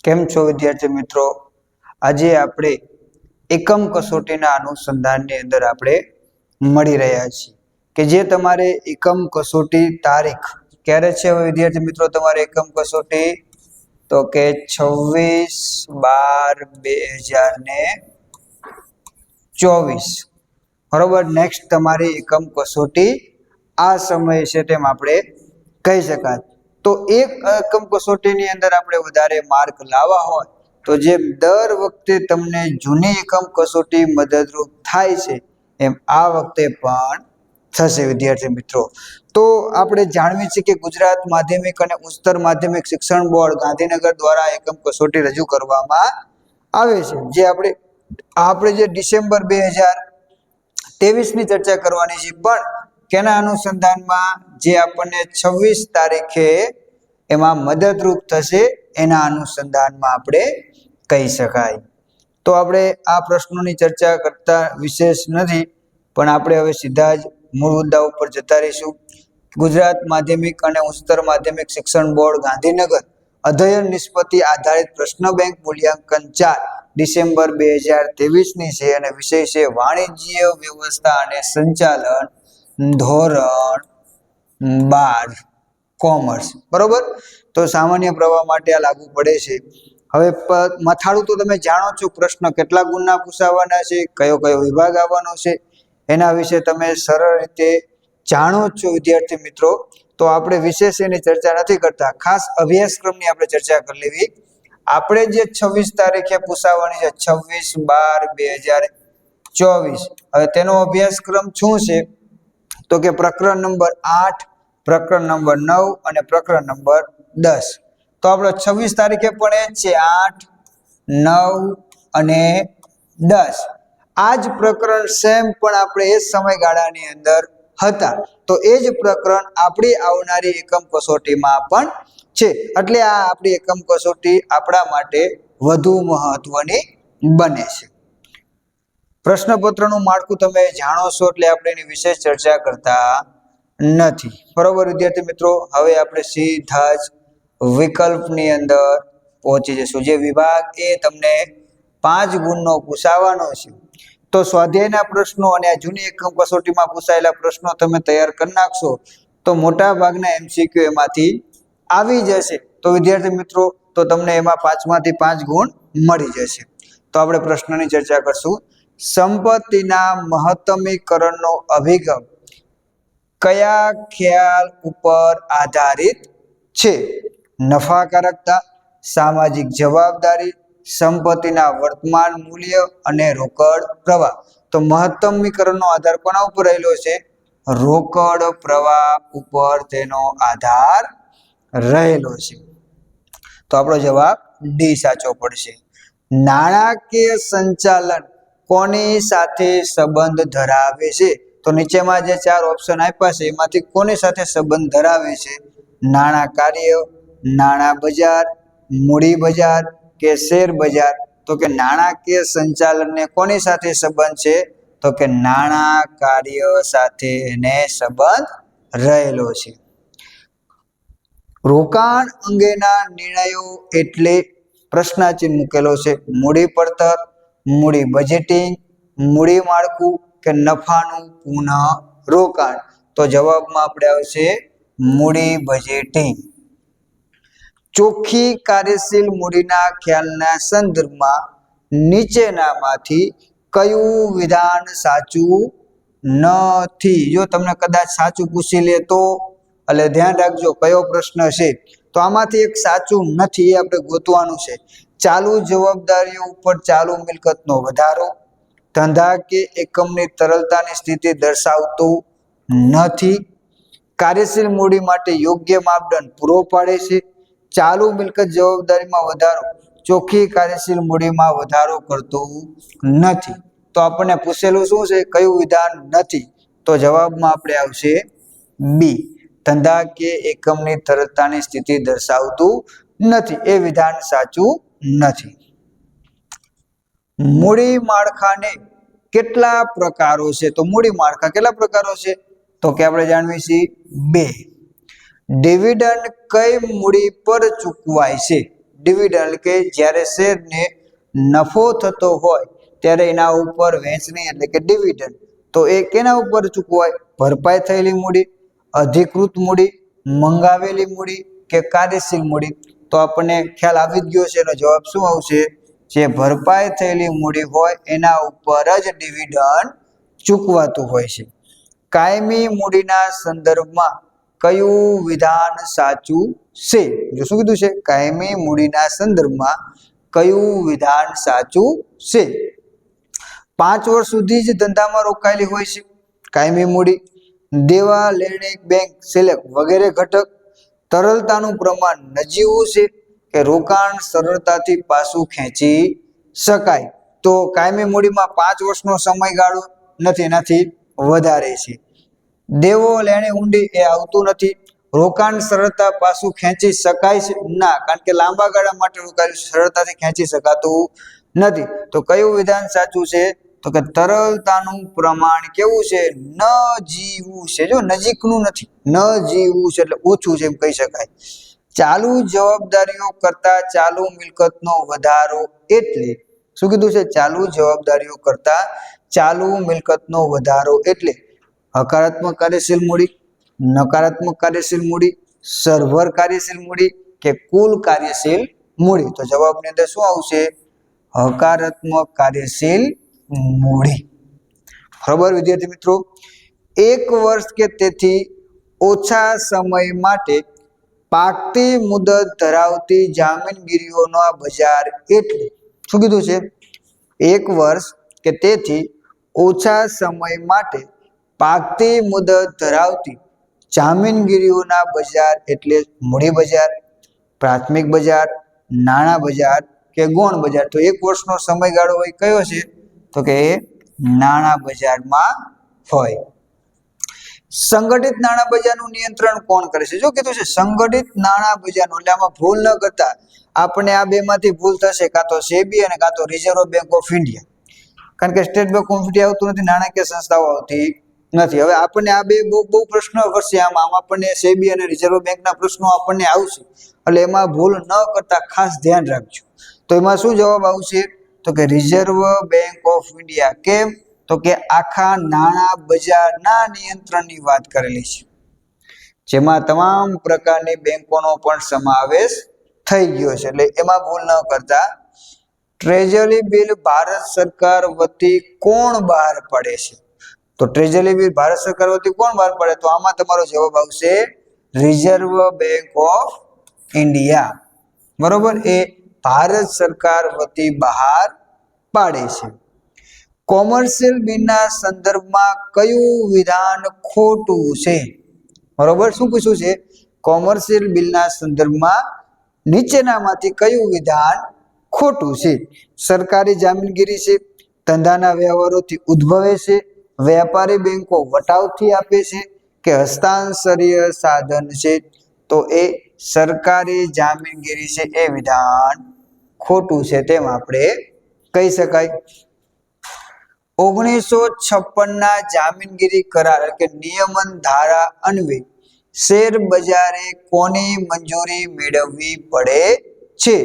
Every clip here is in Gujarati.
કેમ છો વિદ્યાર્થી મિત્રો? આજે આપણે એકમ કસોટીના અનુસંધાનની અંદર આપણે મળી રહ્યા છીએ કે જે તમારે એકમ કસોટી તારીખ ક્યારે છે હવે વિદ્યાર્થી મિત્રો તમારે એકમ કસોટી તો કે 26/12/2024 બરોબર. નેક્સ્ટ તમારી એકમ કસોટી આ સમય છે તેમ આપણે કહી શકાય. તો એક એકમ કસોટીની અંદર આપણે વધારે માર્ક લાવવા હોય તો જે દર વખતે તમને જૂની એકમ કસોટી મદદરૂપ થાય છે એમ આ વખતે પણ થશે વિદ્યાર્થી મિત્રો. તો આપણે જાણવી છે કે ગુજરાત માધ્યમિક અને ઉચ્ચતર માધ્યમિક શિક્ષણ બોર્ડ ગાંધીનગર દ્વારા એકમ કસોટી રજૂ કરવામાં આવે છે. જે આપણે જે ડિસેમ્બર 2023 ની ચર્ચા કરવાની છે, પણ કેના અનુસંધાનમાં જે આપણને 26 તારીખે એમાં મદદરૂપ થશે એના અનુસંધાનમાં આપણે કહી શકાય. તો આપણે આ પ્રશ્નોની ચર્ચા કરતા વિશેષ નથી, પણ આપણે હવે સીધા જ મૂળ મુદ્દા ઉપર જતા રહીશું. ગુજરાત માધ્યમિક અને ઉચ્ચતર માધ્યમિક શિક્ષણ બોર્ડ ગાંધીનગર અધ્યયન નિષ્પત્તિ આધારિત પ્રશ્ન બેંક મૂલ્યાંકન 4 ડિસેમ્બર 2023 ની છે અને વિષય છે વાણિજ્ય વ્યવસ્થા અને સંચાલન ધોરણ 12 કોમર્સ. બરોબર. તો સામાન્ય પ્રવાહ માટે આ લાગુ પડે છે. હવે મથાળું તો તમે જાણો છો, પ્રશ્ન કેટલા ગુણના પૂછાવાના છે, કયો કયો વિભાગ આવવાનો છે એના વિશે તમે સરળ રીતે જાણો છો વિદ્યાર્થી મિત્રો. તો આપણે વિશેષ એની ચર્ચા નથી કરતા, ખાસ અભ્યાસક્રમની આપણે ચર્ચા કરી લેવી. આપણે જે 26 તારીખે પૂછાવાની છે 26/12/2024, હવે તેનો અભ્યાસક્રમ શું છે તો કે પ્રકરણ નંબર 8, પ્રકરણ નંબર 9 અને પ્રકરણ નંબર 10. તો આપણે 26 તારીખે પણ એ જ છે 8, 9 અને 10. આ જ પ્રકરણ સેમ પણ આપણે એ જ સમયગાળાની અંદર હતા, તો એ જ પ્રકરણ આપણી આવનારી એકમ કસોટીમાં પણ છે. એટલે આ આપણી એકમ કસોટી આપણા માટે વધુ મહત્વની બને છે. પ્રશ્નપત્રનું માળખું તમે જાણો છો એટલે આપણે એની વિશેષ ચર્ચા કરતા નથી. બરોબર વિદ્યાર્થી મિત્રો. હવે આપણે સીધા જ વિકલ્પની અંદર પહોંચી જશું. જે વિભાગ એ તમને 5 ગુણનો પૂછાવાનો છે. તો સ્વાધ્યાયના પ્રશ્નો અને આ જૂની એકમ કસોટીમાં પૂછાયેલા પ્રશ્નો તમે તૈયાર કરી નાખશો તો મોટા ભાગના MCQ એમાંથી આવી જશે. તો વિદ્યાર્થી મિત્રો તો તમને એમાં 5 માંથી 5 ગુણ મળી જશે. તો આપણે પ્રશ્નની ચર્ચા કરશું. સંપત્તિના મહત્તમીકરણનો અભિગમ કયા ખ્યાલ ઉપર આધારિત છે? નફાકારકતા, સામાજિક જવાબદારી, સંપત્તિના વર્તમાન મૂલ્ય અને રોકડ પ્રવાહ. તો મહત્તમીકરણનો આધાર કોના ઉપર રહેલો છે? રોકડ પ્રવાહ ઉપર તેનો આધાર રહેલો છે. તો આપણો જવાબ ડી સાચો પડશે. નાણાકીય સંચાલન કોની સાથે સંબંધ ધરાવે છે? તો નીચેમાં જે 4 ઓપ્શન આપ્યા છે એમાંથી કોની સાથે સંબંધ ધરાવે છે? નાણાં કાર્ય, નાણાં બજાર, મૂડી બજાર કે શેર બજાર. તો કે નાણાકીય સંચાલનને કોની સાથે સંબંધ છે? તો કે નાણાં કાર્ય સાથે એને સંબંધ રહેલો છે. રોકાણ અંગેના નિર્ણયો એટલે પ્રશ્નાચિહ્ન મૂકેલો છે. મૂડી પડતર, મૂડી બજેટિંગ, મૂડી માળખું કે નફાનું પુનઃ રોકાણ. તો જવાબમાં આપણે આવશે મૂડી બજેટિંગ. ચોખ્ખી કાર્યશીલ મૂડીના ખ્યાલના સંદર્ભમાં નીચેનામાંથી કયું વિધાન સાચું નથી? જો તમને કદાચ સાચું પૂછી લે તો એટલે ધ્યાન રાખજો કયો પ્રશ્ન છે. તો આમાંથી એક સાચું નથી એ આપણે ગોતવાનું છે. ચાલુ જવાબદારીઓ ઉપર ચાલુ મિલકતનો વધારો, ધંધા કે એકમની તરલતાની સ્થિતિ દર્શાવતું નથી, કાર્યશીલ મૂડી માટે યોગ્ય માપદંડ પૂરો પાડે છે, ચાલુ મિલકત જવાબદારીમાં વધારો ચોખ્ખી કાર્યશીલ મૂડીમાં વધારો કરતું નથી. તો આપણને પૂછેલું શું છે? કયું વિધાન નથી? તો જવાબમાં આપણે આવશે બી, ધંધા કે એકમની તરલતાની સ્થિતિ દર્શાવતું નથી. એ વિધાન સાચું નથી. મૂડી માળખાને કેટલા પ્રકારો છે? તો મૂડી માળખા કેટલા પ્રકારો છે? તો કે આપણે જાણવી છે 2. ડિવિડન્ડ કઈ મૂડી પર ચૂકવાય છે? ડિવિડન્ડ એટલે કે જ્યારે શેરને નફો થતો હોય ત્યારે એના ઉપર વહેંચણી એટલે કે ડિવિડન્ડ. તો એ કેના ઉપર ચૂકવાય? ભરપાઈ થયેલી મૂડી, અધિકૃત મૂડી, મંગાવેલી મૂડી કે કાર્યશીલ મૂડી. તો આપણને ખ્યાલ આવી જ ગયો છે, એનો જવાબ શું આવશે? જે ભરપાઈ થયેલી મૂડી હોય એના ઉપર જ ડિવિડન્ડ ચૂકવાતું હોય છે. કાયમી મૂડીના સંદર્ભમાં કયું વિધાન સાચું છે? જો શું કીધું છે? કાયમી મૂડીના સંદર્ભમાં કયું વિધાન સાચું છે? 5 વર્ષ સુધી જ ધંધામાં રોકાયેલી હોય છે કાયમી મૂડી. દેવા લેણેક બેંક સિલેક્ટ વગેરે ઘટક. તરલતાનું પ્રમાણ નજીવું છે કે રોકાણ સરળતાથી પાછું ખેંચી શકાય? તો કાયમી મૂડીમાં 5 વર્ષનો સમયગાળો નથી, એનાથી વધારે છે. દેવો લેણે ઊંડી એ આવતું નથી. રોકાણ સરળતા પાછું ખેંચી શકાય છે? ના, કારણ કે લાંબા ગાળા માટે રોકાયેલું સરળતાથી ખેંચી શકાતું નથી. તો કયું વિધાન સાચું છે? તો કે તરલતાનું પ્રમાણ કેવું છે? નજીવું છે. જો નજીકનું નથી, નજીવું છે એટલે ઓછું છે એમ કહી શકાય. ચાલુ જવાબદારીઓ કરતા ચાલુ મિલકતનો વધારો એટલે શું કીધું છે? ચાલુ જવાબદારીઓ કરતા ચાલુ મિલકતનો વધારો એટલે હકારાત્મક કાર્યશીલ મૂડી, નકારાત્મક કાર્યશીલ મૂડી, સર્વર કાર્યશીલ મૂડી કે કુલ કાર્યશીલ મૂડી. તો જવાબની અંદર શું આવશે? હકારાત્મક કાર્યશીલ મૂડી. બરાબર વિદ્યાર્થી મિત્રો, 1 વર્ષ કે તેથી ઓછા સમય માટે પાકતી મુદત ધરાવતી જામીનગીરીઓના બજાર એટલે શું કીધું છે? 1 વર્ષ કે તેથી ઓછા સમય માટે પાકતી મુદત ધરાવતી જામીનગીરીઓના બજાર એટલે મૂડી બજાર, પ્રાથમિક બજાર, નાણાં બજાર કે ગૌણ બજાર. તો 1 વર્ષનો સમયગાળો હોય કયો છે? તો કે એ નાણાં બજારમાં હોય. સંગઠિત નાણાં બજારનું નિયંત્રણ કોણ કરે છે? જો કીધું છે સંગઠિત નાણાં બજારનું, એટલે આમાં ભૂલ ન કરતા. આપણે આ બેમાંથી ભૂલ થશે, કાં તો સેબી અને કાં તો રિઝર્વ બેંક ઓફ ઇન્ડિયા. કારણ કે સ્ટેટ બેંક ઓફ ઇન્ડિયા આવતું નથી, નાણાકીય સંસ્થાઓ આવતી નથી. હવે આપણને આ બે બહુ પ્રશ્ન કરશે. આમાં આપણને સેબી અને રિઝર્વ બેંકના પ્રશ્નો આપણને આવશે, એટલે એમાં ભૂલ ન કરતા ખાસ ધ્યાન રાખજો. તો એમાં શું જવાબ આવશે? તો કે રિઝર્વ બેંક ઓફ ઇન્ડિયા. કેમ? તો કે આખા નાણાં બજારના નિયંત્રણની વાત કરેલી છે, જેમાં તમામ પ્રકારની બેંકોનો પણ સમાવેશ થઈ ગયો છે, એટલે એમાં ભૂલ ન કરતા. ટ્રેઝરી બિલ ભારત સરકાર વતી કોણ બહાર પડે છે? તો ટ્રેઝરી બિલ ભારત સરકાર વતી કોણ બહાર પડે? તો આમાં તમારો જવાબ આવશે રિઝર્વ બેંક ઓફ ઇન્ડિયા. બરોબર, એ ભારત સરકાર વતી બહાર પાડે છે. કોમર્શિયલ બિલના સંદર્ભમાં કયું વિધાન ખોટું છે? બરોબર, શું પૂછ્યું છે? કોમર્શિયલ બિલના સંદર્ભમાં નીચેનામાંથી કયું વિધાન ખોટું છે? સરકારી જામીનગીરી છે, ધંધાના વ્યવહારોથી ઉદ્ભવે છે, વેપારી બેંકો વટાવથી આપે છે કે હસ્તાંતરીય સાધન છે? તો એ સરકારી જામીનગીરી છે, એ વિધાન ખોટું છે તેમ આપણે કહી શકાય. 1956ના જામીનગીરી કરાર કે નિયમન ધારા અન્વયે શેર બજારે કોની મંજૂરી મેળવવી પડે છે?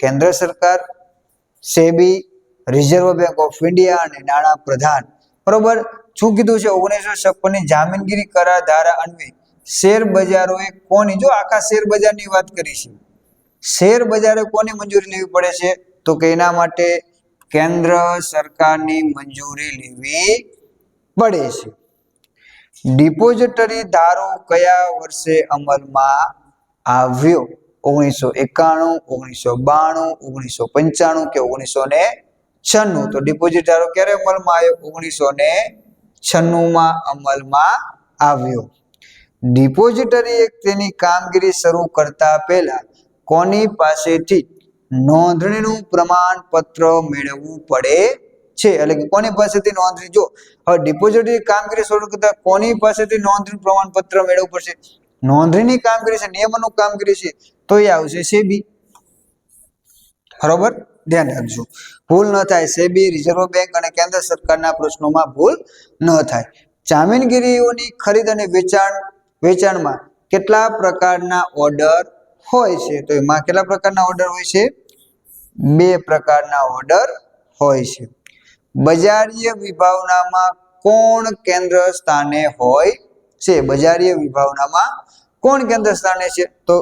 કેન્દ્ર સરકાર, SEBI, reserve bank of India અને નાણાં પ્રધાન. બરોબર, શું કીધું છે? 1956ની જામીનગીરી કરાર ધારા અન્વયે શેર બજારોએ કોની, જો આખા શેર બજારની વાત કરી છે, શેર બજારે કોની મંજૂરી લેવી પડે છે? તો કે એના માટે કેન્દ્ર સરકારની મંજૂરી લેવી પડે છે. ડિપોઝિટરી ધારો કયા વર્ષે અમલમાં આવ્યો? 1991, 1992, 1995 કે 1996? તો ડિપોઝિટ ધારો ક્યારે અમલમાં આવ્યો? 1996માં અમલમાં આવ્યો. ડિપોઝિટરી એક્ટ તેની કામગીરી શરૂ કરતા પહેલા કોની પાસેથી નોંધણીનું પ્રમાણપત્ર મેળવવું પડે છે? એટલે કે કોની પાસેથી નોંધણી? જો હવે ડિપોઝિટરી કામગીરી શરૂ કરતા કોની પાસેથી નોંધણી પ્રમાણપત્ર મેળવવું પડશે? નોંધણીની કામગીરી છે, નિયમનનું કામગીરી છે, તો એ આવશે સેબી. બરોબર, ધ્યાન રાખજો, ભૂલ ન થાય. સેબી, રિઝર્વ બેંક અને કેન્દ્ર સરકારના પ્રશ્નોમાં ભૂલ ન થાય. જામીનગીરીઓની ખરીદ અને વેચાણમાં કેટલા પ્રકારના ઓર્ડર હોય છે. તો એમાં કેટલા પ્રકારના ઓર્ડર હોય છે? 2 પ્રકારના ઓર્ડર હોય છે. બજારીય વિભાવનામાં કોણ કેન્દ્ર સ્થાને હોય છે? બજારીય વિભાવનામાં કોણ કેન્દ્ર સ્થાને છે? તો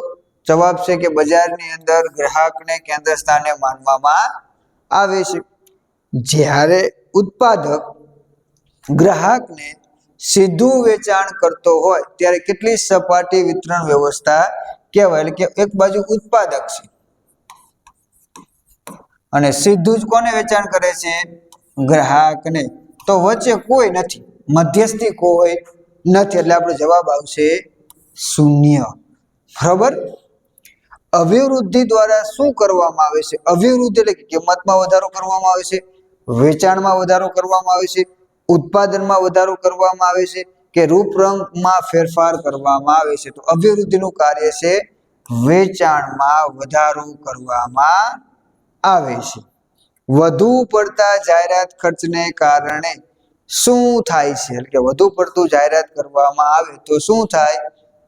જવાબ છે કે બજારની અંદર ગ્રાહકને કેન્દ્ર સ્થાને માનવામાં આવે છે. જ્યારે ઉત્પાદક ગ્રાહકને સીધું વેચાણ કરતો હોય ત્યારે કેટલી સપાટી વિતરણ વ્યવસ્થા કહેવાય? એટલે કે એક બાજુ ઉત્પાદક છે અને સીધું જ કોને વેચાણ કરે છે? ગ્રાહકને. તો વચ્ચે કોઈ નથી, મધ્યસ્થી કોઈ નથી, એટલે આપણો જવાબ આવશે શૂન્ય. બરાબર. અભિવૃદ્ધિ દ્વારા શું કરવામાં આવે છે? અભિવૃદ્ધિ એટલે કે કિંમતમાં વધારો કરવામાં આવે છે, વેચાણમાં વધારો કરવામાં આવે છે, ઉત્પાદનમાં વધારો કરવામાં આવે છે કે રૂપરંગમાં ફેરફાર કરવામાં આવે છે? તો અભિવૃદ્ધિનું કાર્ય છે વેચાણમાં વધારો કરવામાં આવે છે. વધુ પડતા જાહેરાત ખર્ચને કારણે શું થાય છે? એટલે કે વધુ પડતું જાહેરાત કરવામાં આવે તો શું થાય?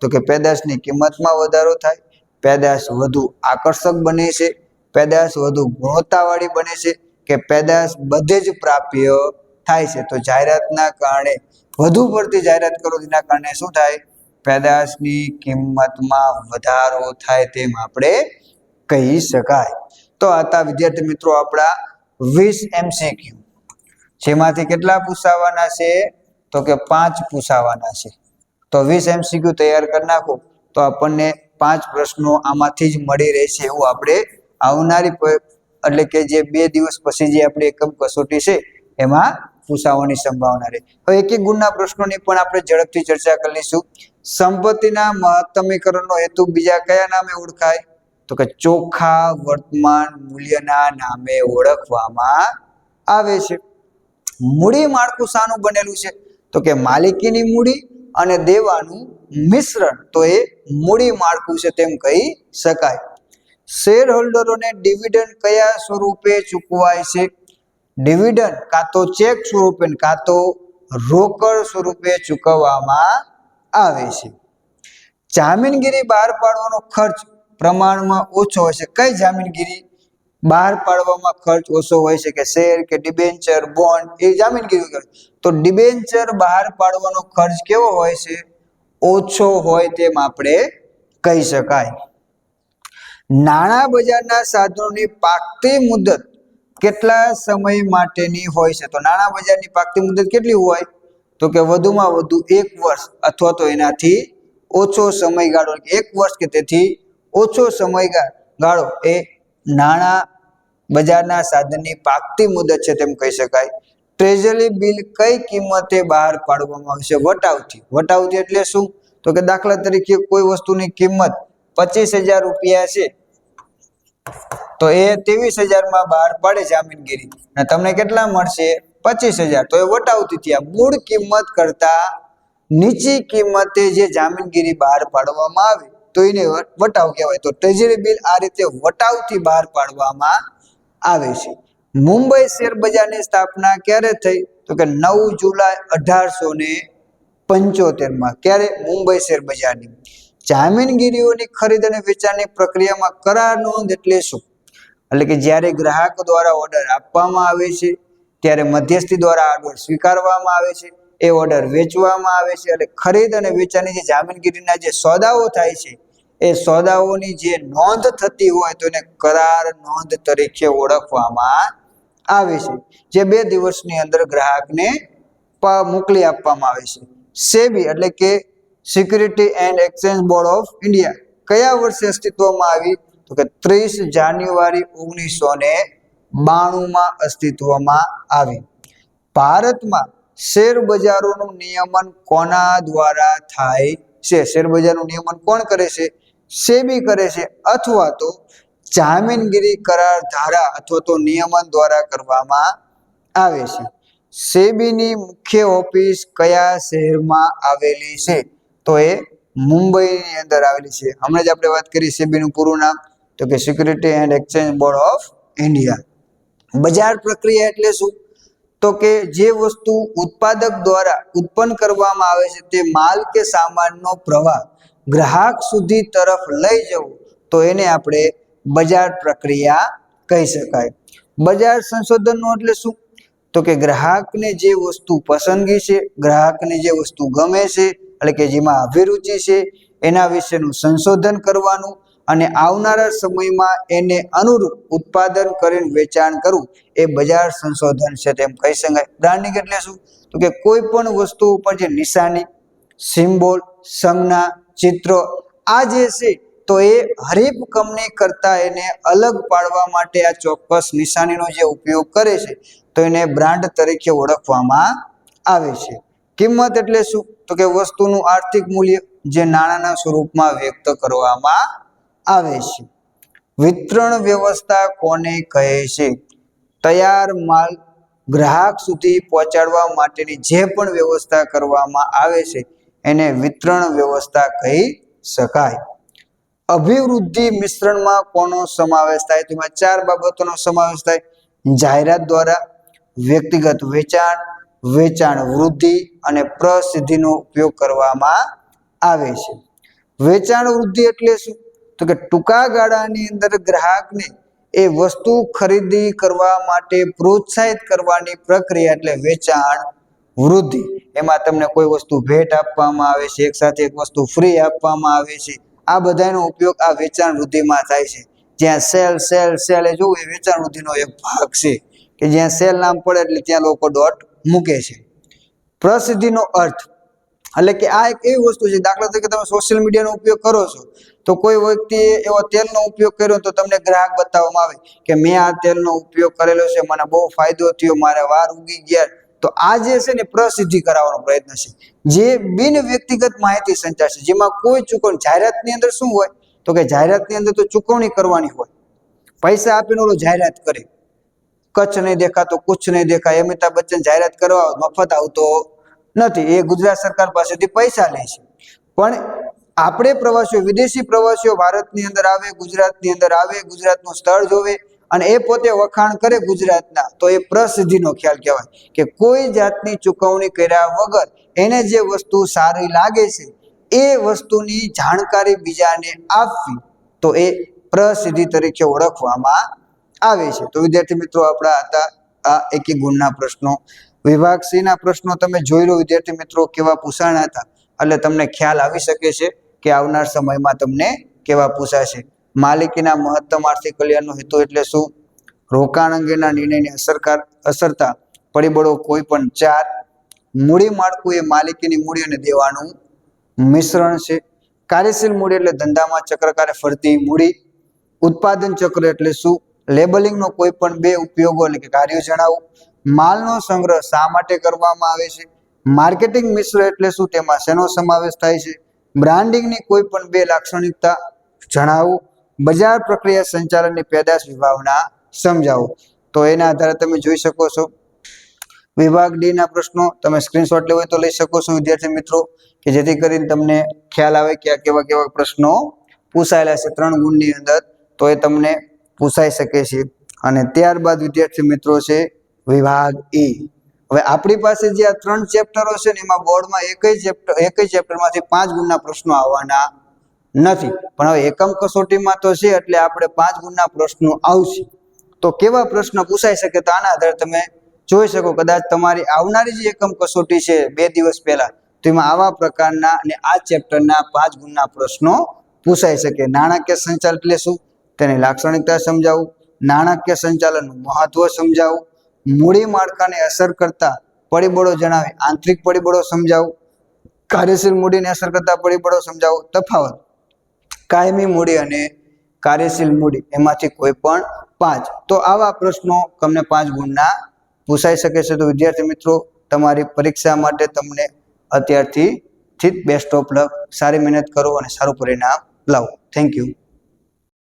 તો કે પેદાશની કિંમતમાં વધારો થાય, પેદાશ વધુ આકર્ષક બને છે, પેદાશ વધુ ગુણવત્તાવાળી બને છે કે પેદાશ બધે જ પ્રાપ્ય થાય છે? તો જાહેરાતના કારણે, વધુ પડતી જાહેરાત કરો તેના કારણે શું થાય? પેદાશની કિંમતમાં વધારો થાય તેમ આપણે કહી શકાય. તો આ હતા વિદ્યાર્થી મિત્રો આપણા 20 MCQ, જેમાંથી કેટલા પૂછાવાના છે? તો કે 5 પૂછાવાના છે. તો 20 MCQ તૈયાર કરી નાખો તો આપણને 5 પ્રશ્નો આમાંથી જ મળી રહેશે એવું આપણે આવનારી એટલે કે જે 2 દિવસ પછી જે આપણી એકમ કસોટી છે એમાં પૂછાવાની સંભાવના રહે. હવે એક એક ગુણના પ્રશ્નોની પણ આપણે ઝડપથી ચર્ચા કરી લઈશું. સંપત્તિના મહત્તમીકરણનો હેતુ બીજા કયા નામે ઓળખાય? તો કે ચોખ્ખા વર્તમાન મૂલ્યના નામે ઓળખવામાં આવે છે. મૂડી માળખું શાનું બનેલું છે? તો કે માલિકીની મૂડી અને દેવાનું મિશ્રણ, તો એ મૂડી માળખું છે તેમ કહી શકાય. શેર હોલ્ડરોને ડિવિડન્ડ કયા સ્વરૂપે ચૂકવાય છે? ડિવિડન્ડ કાં તો ચેક સ્વરૂપે કાં તો રોકડ સ્વરૂપે ચૂકવવામાં આવે છે. જામીનગીરી બહાર પાડવાનો ખર્ચ પ્રમાણમાં ઓછો હોય છે. કઈ જામીનગીરી બહાર પાડવામાં ખર્ચ ઓછો હોય છે? કે શેર કે ડિબેન્ચર, બોન્ડ, એ જામીનગીરી કહેવાય. તો ડિબેન્ચર બહાર પાડવાનો ખર્ચ કેવો હોય છે? ઓછો હોય તેમ આપણે કહી શકાય. નાણાં બજારના સાધનોની પાકતી મુદત કેટલા સમય માટેની હોય છે? તો નાણાં બજારની પાકતી મુદત કેટલી હોય? તો કે વધુમાં વધુ 1 વર્ષ અથવા તો એનાથી ઓછો સમયગાળો, 1 વર્ષ કે તેથી ઓછો સમયગાળો એ નાણાં બજારના સાધનની પાકતી મુદત છે તેમ કહી શકાય. ટ્રેઝરી બિલ કઈ કિંમતે બહાર પાડવામાં આવે છે? વટાવથી. વટાવથી એટલે શું? તો કે દાખલા તરીકે કોઈ વસ્તુની કિંમત 25,000 રૂપિયા છે તો એ 23,000 માં બહાર પાડે જામીનગીરી અને તમને કેટલા મળશે? 25,000. તો એ વટાવથી થયા. મૂળ કિંમત કરતા નીચી કિંમતે જે જામીનગીરી બહાર પાડવામાં આવે તો એને વટાવ કહેવાય. તો ટ્રેઝરી બિલ આ રીતે વટાવથી બહાર પાડવામાં આવે છે. મુંબઈ શેર બજારની સ્થાપના ક્યારે થઈ? તો કે 9 જુલાઈ 1875. ક્યારે? મુંબઈ શેર બજારની. જામીનગીરીઓની ખરીદ અને વેચાણની પ્રક્રિયામાં કરાર નોંધ એટલે શું? એટલે કે જ્યારે ગ્રાહક દ્વારા ઓર્ડર આપવામાં આવે છે ત્યારે મધ્યસ્થી દ્વારા ઓર્ડર સ્વીકારવામાં આવે છે, એ ઓર્ડર વેચવામાં આવે છે. એટલે ખરીદ અને વેચાણની જે જામીનગીરીના જે સોદાઓ થાય છે એ સોદાઓની જે નોંધ થતી હોય તો એને કરાર નોંધ તરીકે ઓળખવામાં આવે છે, જે 2 દિવસની અંદર ગ્રાહકને મોકલી આપવામાં આવે છે. સેબી એટલે કે security and exchange board of India કયા વર્ષે અસ્તિત્વમાં આવી? તો કે 30 જાન્યુઆરી 1992 માં અસ્તિત્વમાં આવી. ભારતમાં શેર બજારોનું નિયમન કોના દ્વારા થાય છે? શેર બજારનું નિયમન કોણ કરે છે? સેબી કરે છે અથવા તો જામીનગીરી કરાર ધારા અથવા તો નિયમન દ્વારા કરવામાં આવે છે. સેબીની મુખ્ય ઓફિસ કયા શહેરમાં આવેલી છે? તો એ મુંબઈની અંદર આવેલી છે. હમણાં જ આપણે વાત કરી સેબીનું પૂરું નામ, તો કે security and exchange board of India. બજાર પ્રક્રિયા એટલે શું? તો કે જે વસ્તુ ઉત્પાદક દ્વારા ઉત્પન્ન કરવામાં આવે છે તે માલ કે સામાનનો પ્રવાહ ગ્રાહક સુધી તરફ લઈ જવું, તો એને આપણે બજાર પ્રક્રિયા કહી શકાય. બજાર સંશોધનનો એટલે શું? તો કે ગ્રાહકને જે વસ્તુ પસંદગી છે, ગ્રાહકને જે વસ્તુ ગમે છે, એટલે કે જેમાં અભિરુચિ છે, એના વિશેનું સંશોધન કરવાનું અને આવનારા સમયમાં એને અનુરૂપ ઉત્પાદન કરીને વેચાણ કરવું એ બજાર સંશોધન છે તેમ કહી શકાય. બ્રાન્ડિંગ એટલે શું? તો કે કોઈ પણ વસ્તુ ઉપર જે નિશાની, સિમ્બોલ, સંજ્ઞા, ચિત્ર આ જે છે તો એ હરીફ કંપની કરતા એને અલગ પાડવા માટે આ ચોક્કસ નિશાનીનો જે ઉપયોગ કરે છે તો એને બ્રાન્ડ તરીકે ઓળખવામાં આવે છે. કિંમત એટલે શું? તો કે વસ્તુનું આર્થિક મૂલ્ય જે નાણાંના સ્વરૂપમાં વ્યક્ત કરવામાં આવે છે. વિતરણ વ્યવસ્થા કોને કહે છે? તૈયાર માલ ગ્રાહક સુધી પહોંચાડવા માટેની જે પણ વ્યવસ્થા કરવામાં આવે છે એને વિતરણ વ્યવસ્થા કહી શકાય. અભિવૃદ્ધિ મિશ્રણમાં કોનો સમાવેશ થાય? તેમાં 4 બાબતોનો સમાવેશ થાય. જાહેરાત દ્વારા, વ્યક્તિગત વેચાણ, વેચાણ વૃદ્ધિ અને પ્રસિદ્ધિનો ઉપયોગ કરવામાં આવે છે. વેચાણ વૃદ્ધિ એટલે શું? તો કે ટૂંકા ગાળાની અંદર ગ્રાહકને એ વસ્તુ ખરીદી કરવા માટે પ્રોત્સાહિત કરવાની પ્રક્રિયા એટલે વેચાણ વૃદ્ધિ. એમાં તમને કોઈ વસ્તુ ભેટ આપવામાં આવે છે, એક સાથે એક વસ્તુ ફ્રી આપવામાં આવે છે, આ બધાનો ઉપયોગ આ વેચાણ વૃદ્ધિમાં થાય છે. જ્યાં સેલ સેલ સેલ એ જોવું એ વેચાણ વૃદ્ધિનો એક ભાગ છે કે જ્યાં સેલ નામ પડે એટલે ત્યાં લોકો ડોટ મૂકે છે. પ્રસિદ્ધિનો અર્થ એટલે કે આ એક એવી વસ્તુ છે, દાખલા તરીકે તમે સોશિયલ મીડિયાનો ઉપયોગ કરો છો તો કોઈ વ્યક્તિએ એવો તેલનો ઉપયોગ કર્યો તો તમને ગ્રાહક બતાવવામાં આવે કે મેં આ તેલનો ઉપયોગ કરેલો છે, મને બહુ ફાયદો થયો, મારા વાળ ઉગી ગયા. તો આ જે છે ને પ્રસિદ્ધિ કરાવવાનો પ્રયત્ન છે. જે બિન વ્યક્તિગત માહિતી સંચાર છે જેમાં કોઈ ચૂકવણી, જાહેરાતની અંદર શું હોય? તો કે જાહેરાતની અંદર તો ચૂકવણી કરવાની હોય, પૈસા આપીને ઓલો જાહેરાત કરે, કચ્છ નહીં દેખા તો કુછ નહીં દેખા. અમિતાભ બચ્ચન જાહેરાત કરવા મફત આવતો નથી, એ ગુજરાત સરકાર પાસેથી પૈસા લે છે. પણ આપણે પ્રવાસીઓ, વિદેશી પ્રવાસીઓ ભારતની અંદર આવે, ગુજરાતની અંદર આવે, ગુજરાતનું સ્થળ જોવે અને એ પોતે વખાણ કરે ગુજરાતના, તો એ પ્રસિદ્ધિનો ખ્યાલ કહેવાય કે કોઈ જાતની ચૂકવણી કર્યા વગર એને જે વસ્તુ સારી લાગે છે એ વસ્તુની જાણકારી બીજાને આપવી, તો એ પ્રસિદ્ધિ તરીકે ઓળખવામાં આવે છે. તો વિદ્યાર્થી મિત્રો, આપણા હતા આ એકી ગુણના પ્રશ્નો. વિભાગ સી ના પ્રશ્નો તમે જોઈ લો વિદ્યાર્થી મિત્રો કેવા પૂછાણા હતા, એટલે તમને ખ્યાલ આવી શકે છે કે આવનાર સમયમાં તમને કેવા પૂછાશે. માલિકીના મહત્તમ આર્થિક કલ્યાણનો હેતુ એટલે શું? રોકાણ અંગેના નિર્ણયને અસરતા પરિબળો કોઈ પણ 4. મૂડી માળખું એ માલિકીની મૂડી અને દેવાનું મિશ્રણ છે. કાર્યશીલ મૂડી એટલે ધંધામાં ચક્રકારે ફરતી મૂડી. ઉત્પાદન ચક્ર એટલે શું? લેબલિંગનો કોઈ પણ 2 ઉપયોગો એટલે કે કાર્યો જણાવો. માલનો સંગ્રહ શા માટે કરવામાં આવે છે? માર્કેટિંગ મિશ્ર એટલે શું? તેમાં શેનો સમાવેશ થાય છે? બ્રાન્ડિંગની કોઈ પણ 2 લાક્ષણિકતા જણાવો. બજાર પ્રક્રિયા સંચાલનની પેદાશ વિભાવના સમજાવો. તો એના આધારે તમે જોઈ શકો છો વિભાગ ડી ના પ્રશ્નો. તમે સ્ક્રીનશોટ લેવો હોય તો લઈ શકો છો વિદ્યાર્થી મિત્રો, કે જેથી કરીને તમને ખ્યાલ આવે કે આ કેવા કેવા પ્રશ્નો પૂછાયેલા છે 3 ગુણની અંદર, તો એ તમને પૂછાઈ શકે છે. અને ત્યારબાદ વિદ્યાર્થી મિત્રો છે વિભાગ ઈ. હવે આપણી પાસે જે આ 3 ચેપ્ટરો છે ને એમાં બોર્ડમાં એક જ ચેપ્ટરમાંથી 5 ગુણના પ્રશ્નો આવવાના નથી, પણ હવે એકમ કસોટીમાં તો છે એટલે આપણે 5 ગુણના પ્રશ્નો આવશે. તો કેવા પ્રશ્ન પૂછાઈ શકે તો આના આધારે તમે જોઈ શકો. કદાચ તમારી આવનારી જે એકમ કસોટી છે 2 દિવસ પહેલા, તો એમાં આવા પ્રકારના અને આ ચેપ્ટરના 5 ગુણના પ્રશ્નો પૂછાઈ શકે. નાણાકીય સંચાલન એટલે શું? તેની લાક્ષણિકતા સમજાવું. નાણાકીય સંચાલનનું મહત્વ સમજાવું. મૂડી માળખાને અસર કરતા પરિબળો જણાવી આંતરિક પરિબળો સમજાવું. કાર્યશીલ મૂડીને અસર કરતા પરિબળો સમજાવો. તફાવત કાયમી મૂડી અને કાર્યશીલ મૂડી એમાંથી કોઈ પણ 5. તો આવા પ્રશ્નો તમને 5 ગુણના પૂછાઈ શકે છે. તો વિદ્યાર્થી મિત્રો, તમારી પરીક્ષા માટે તમને અત્યારથી બેસ્ટ ઓફ લક. સારી મહેનત કરો અને સારું પરિણામ લાવો. Thank you.